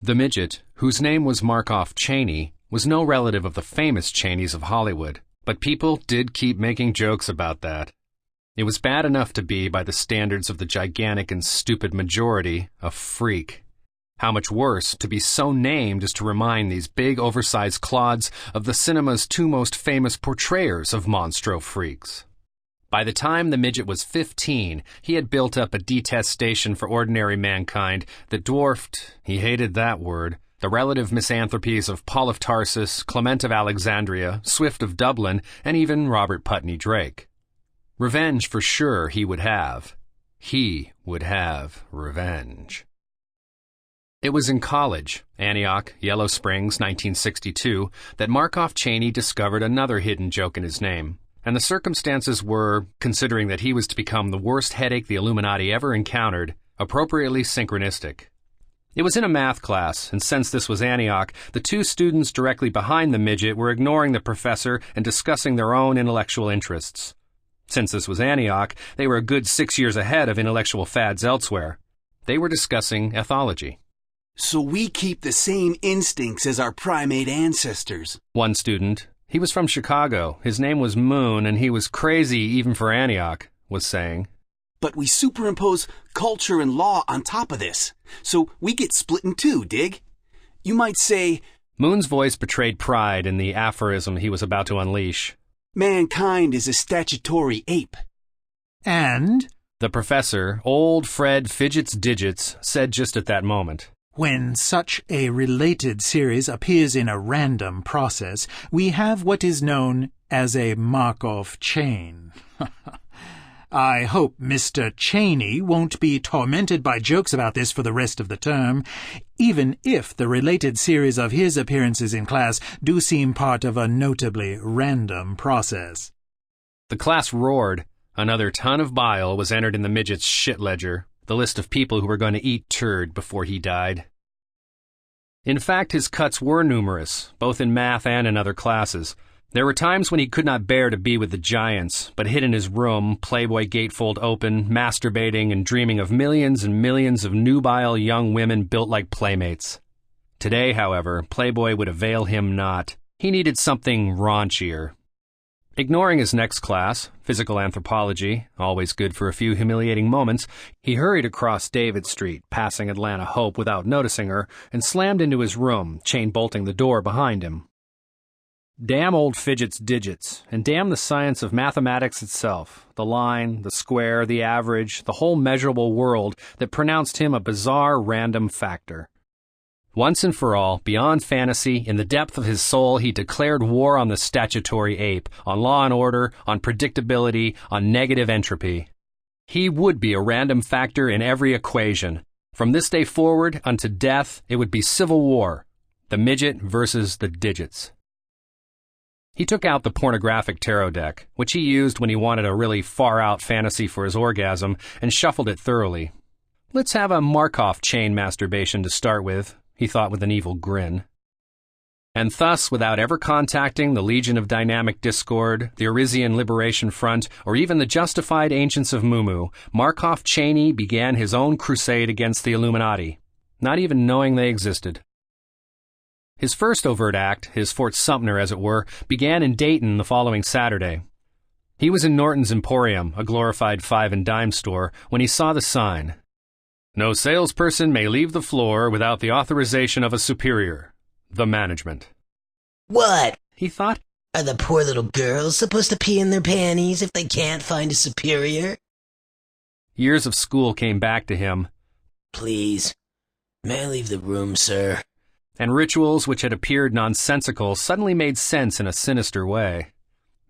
The Midget, whose name was Markov Cheney, was no relative of the famous Cheneys of Hollywood, but people did keep making jokes about that. It was bad enough to be, by the standards of the gigantic and stupid majority, a freak. How much worse to be so named as to remind these big, oversized clods of the cinema's two most famous portrayers of monstro freaks. By the time the Midget was 15, he had built up a detestation for ordinary mankind that dwarfed, he hated that word, the relative misanthropies of Paul of Tarsus, Clement of Alexandria, Swift of Dublin, and even Robert Putney Drake. Revenge for sure he would have. He would have revenge. It was in college, Antioch, Yellow Springs, 1962, that Markov Cheney discovered another hidden joke in his name, and the circumstances were, considering that he was to become the worst headache the Illuminati ever encountered, appropriately synchronistic. It was in a math class, and since this was Antioch, the two students directly behind the Midget were ignoring the professor and discussing their own intellectual interests. Since this was Antioch, they were a good 6 years ahead of intellectual fads elsewhere. They were discussing ethology. So we keep the same instincts as our primate ancestors. One student, he was from Chicago, his name was Moon, and he was crazy even for Antioch, was saying. But we superimpose culture and law on top of this, so we get split in two, dig? You might say... Moon's voice betrayed pride in the aphorism he was about to unleash. Mankind is a statutory ape. And? The professor, old Fred Fidgets Digits, said just at that moment. When such a related series appears in a random process, we have what is known as a Markov chain. I hope Mr. Cheney won't be tormented by jokes about this for the rest of the term, even if the related series of his appearances in class do seem part of a notably random process. The class roared. Another ton of bile was entered in the Midget's shit ledger, the list of people who were going to eat turd before he died. In fact, his cuts were numerous, both in math and in other classes. There were times when he could not bear to be with the giants, but hid in his room, Playboy gatefold open, masturbating and dreaming of millions and millions of nubile young women built like playmates. Today, however, Playboy would avail him not. He needed something raunchier. Ignoring his next class, physical anthropology, always good for a few humiliating moments, he hurried across David Street, passing Atlanta Hope without noticing her, and slammed into his room, chain-bolting the door behind him. Damn old Fidget's Digits, and damn the science of mathematics itself, the line, the square, the average, the whole measurable world that pronounced him a bizarre random factor. Once and for all, beyond fantasy, in the depth of his soul, he declared war on the statutory ape, on law and order, on predictability, on negative entropy. He would be a random factor in every equation. From this day forward, unto death, it would be civil war. The Midget versus the Digits. He took out the pornographic tarot deck, which he used when he wanted a really far-out fantasy for his orgasm, and shuffled it thoroughly. Let's have a Markov chain masturbation to start with, he thought with an evil grin. And thus, without ever contacting the Legion of Dynamic Discord, the Arisian Liberation Front, or even the justified Ancients of Mumu, Markov Cheney began his own crusade against the Illuminati, not even knowing they existed. His first overt act, his Fort Sumter as it were, began in Dayton the following Saturday. He was in Norton's Emporium, a glorified five-and-dime store, when he saw the sign. No salesperson may leave the floor without the authorization of a superior. The management. What? He thought. Are the poor little girls supposed to pee in their panties if they can't find a superior? Years of school came back to him. Please, may I leave the room, sir? And rituals which had appeared nonsensical suddenly made sense in a sinister way.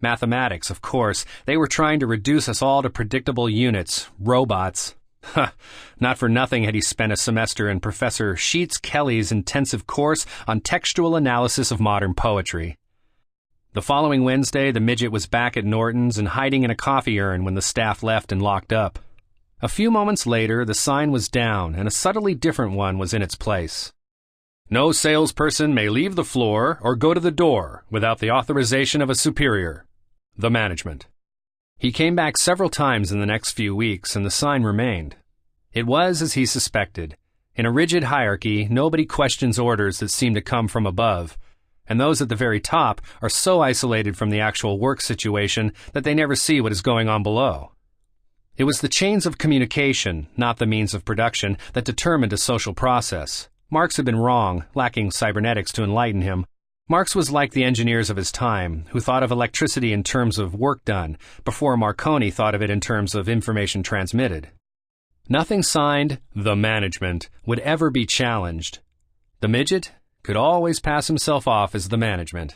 Mathematics, of course. They were trying to reduce us all to predictable units, robots. Not for nothing had he spent a semester in Professor Sheets Kelly's intensive course on textual analysis of modern poetry. The following Wednesday, the Midget was back at Norton's and hiding in a coffee urn when the staff left and locked up. A few moments later, the sign was down and a subtly different one was in its place. No salesperson may leave the floor or go to the door without the authorization of a superior. The management. He came back several times in the next few weeks, and the sign remained. It was as he suspected. In a rigid hierarchy, nobody questions orders that seem to come from above, and those at the very top are so isolated from the actual work situation that they never see what is going on below. It was the chains of communication, not the means of production, that determined a social process. Marx had been wrong, lacking cybernetics to enlighten him. Marx was like the engineers of his time, who thought of electricity in terms of work done, before Marconi thought of it in terms of information transmitted. Nothing signed, the management, would ever be challenged. The midget could always pass himself off as the management.